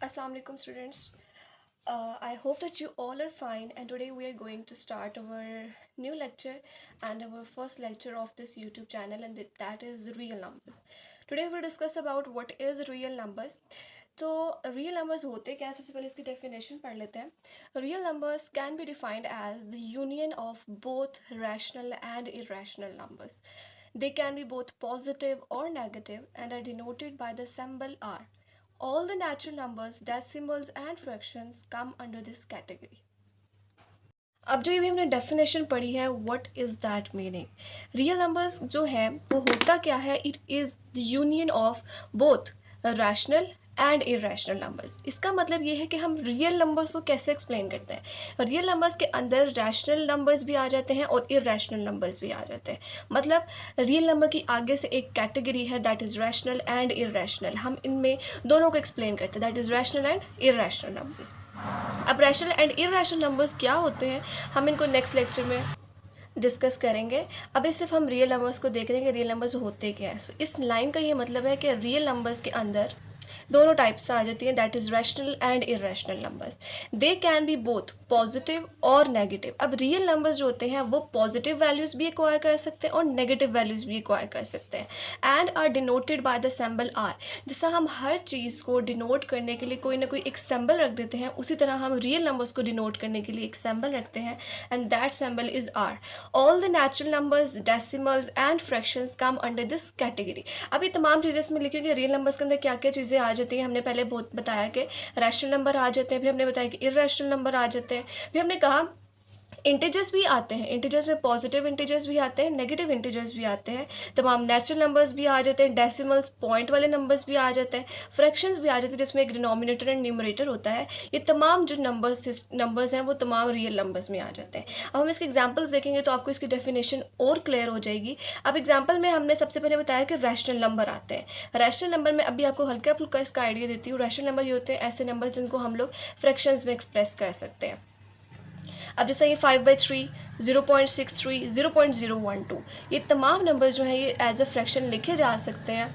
Assalamu alaikum students. I hope that you all are fine, and today we are going to start our new lecture and our first lecture of this YouTube channel, and that is real numbers. Today we'll discuss about what is real numbers. तो real numbers होते क्या है, सबसे पहले इसकी definition पढ़ लेते हैं. Real numbers can be defined as the union of both rational and irrational numbers. They can be both positive or negative and are denoted by the symbol R. All the natural numbers, decimals and fractions come under this category. अब जो ये हमने definition पढ़ी है, what is that meaning. Real numbers जो है वो होता क्या है, it is the union of both rational and irrational numbers. इसका मतलब ये है कि हम रियल नंबर्स को कैसे एक्सप्लेन करते हैं. रियल नंबर्स के अंदर रैशनल नंबर्स भी आ जाते हैं और इरेशनल नंबर्स भी आ जाते हैं. मतलब रियल नंबर की आगे से एक कैटेगरी है that is rational and irrational. हम इनमें दोनों को एक्सप्लेन करते हैं, that is rational and irrational numbers. अब रैशनल एंड इरेशनल नंबर्स क्या होते हैं, हम इनको नेक्स्ट लेक्चर में डिस्कस करेंगे. अभी सिर्फ हम रियल नंबर्स को देख रहे हैं कि रियल नंबर्स होते क्या हैं. सो इस लाइन का ये मतलब है कि रियल नंबर्स के अंदर दोनों टाइप्स आ जाती हैं, that is rational and irrational numbers. They can be both positive और नेगेटिव. अब रियल नंबर्स जो होते हैं वो पॉजिटिव वैल्यूज़ भी एक्वायर कर सकते हैं और नेगेटिव वैल्यूज़ भी एक्वायर कर सकते हैं. And are denoted by the symbol R. जैसा हम हर चीज़ को डिनोट करने के लिए कोई ना कोई एक सिंबल रख देते हैं, उसी तरह हम रियल नंबर्स को डिनोट करने के लिए एक सिंबल रखते हैं, and that symbol is R. All the natural numbers, decimals and fractions come under this category. अभी तमाम चीज़ें इसमें लिखी कि रियल नंबर्स के अंदर क्या क्या चीज़ें आ जाती हैं. हमने पहले बहुत बताया कि रैशनल नंबर आ जाते हैं, फिर हमने बताया कि इरेशनल नंबर आ जाते हैं, फिर हमने कहा इंटीजर्स भी आते हैं. इंटीजर्स में पॉजिटिव इंटीजर्स भी आते हैं, नेगेटिव इंटीजर्स भी आते हैं, तमाम नेचुरल नंबर्स भी आ जाते हैं, डेसिमल्स पॉइंट वाले नंबर्स भी आ जाते हैं, फ्रैक्शंस भी आ जाते हैं जिसमें एक डिनोमिनेटर एंड न्यूमरेटर होता है. ये तमाम जो नंबर्स हैं वो तमाम रियल नंबर्स में आ जाते हैं. अब हम इसके एग्जांपल्स देखेंगे तो आपको इसकी डेफिनेशन और क्लियर हो जाएगी. अब एग्जाम्पल में हमने सबसे पहले बताया कि रैशनल नंबर आते हैं. रैशनल नंबर में अभी आपको हल्का फुल्का इसका आइडिया देती हूँ. रैशनल नंबर ये होते हैं ऐसे नंबर जिनको हम लोग फ्रैक्शंस में एक्सप्रेस कर सकते हैं. अब जैसे ये 5/3, 0.63, 0.012, ये तमाम नंबर जो हैं ये एज अ फ्रैक्शन लिखे जा सकते हैं.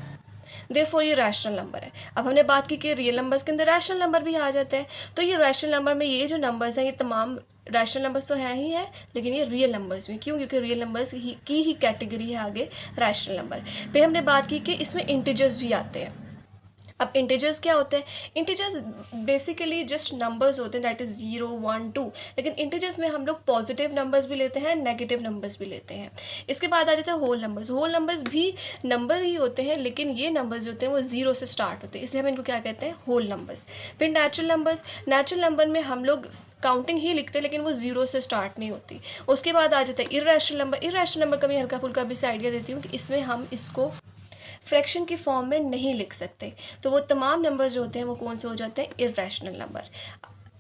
देयरफॉर ये रैशनल नंबर है. अब हमने बात की कि रियल नंबर्स के अंदर रैशनल नंबर भी आ जाते हैं. तो ये रैशनल नंबर में ये जो नंबर्स हैं ये तमाम रैशनल नंबर्स तो हैं ही है, लेकिन ये रियल नंबर्स भी. क्यों? क्योंकि रियल नंबर्स की ही कैटेगरी है आगे रैशनल नंबर. फिर हमने बात की कि इसमें इंटीजर्स भी आते हैं. अब इंटीजर्स क्या होते हैं? इंटीजर्स बेसिकली जस्ट नंबर्स होते हैं, दैट इज़ 0, 1, 2. लेकिन इंटीजर्स में हम लोग पॉजिटिव नंबर्स भी लेते हैं, नेगेटिव नंबर्स भी लेते हैं. इसके बाद आ जाता है होल नंबर्स. होल नंबर्स भी नंबर ही होते हैं, लेकिन ये नंबर्स जो होते हैं वो 0 से स्टार्ट होते हैं, इसलिए हम इनको क्या कहते हैं? Whole numbers. फिर नेचुरल नंबर्स. नेचुरल नंबर में हम लोग काउंटिंग ही लिखते हैं, लेकिन वो 0 से स्टार्ट नहीं होती. उसके बाद आ जाता है इरेशनल नंबर. इरेशनल नंबर का मैं हल्का फुल्का भी से आइडिया देती हूँ कि इसमें हम इसको फ्रैक्शन की फॉर्म में नहीं लिख सकते. तो वो तमाम नंबर्स जो होते हैं वो कौन से हो जाते हैं? Irrational number.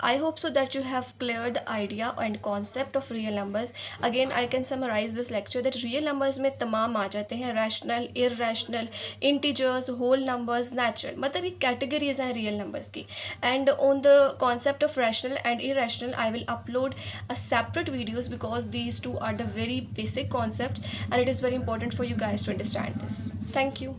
I hope so that you have cleared the idea and concept of real numbers. Again, I can summarize this lecture that real numbers में तमाम आ जाते हैं, rational, irrational, integers, whole numbers, natural. मतलब ये categories हैं real numbers की. And on the concept of rational and irrational, I will upload a separate videos because these two are the very basic concepts and it is very important for you guys to understand this. Thank you.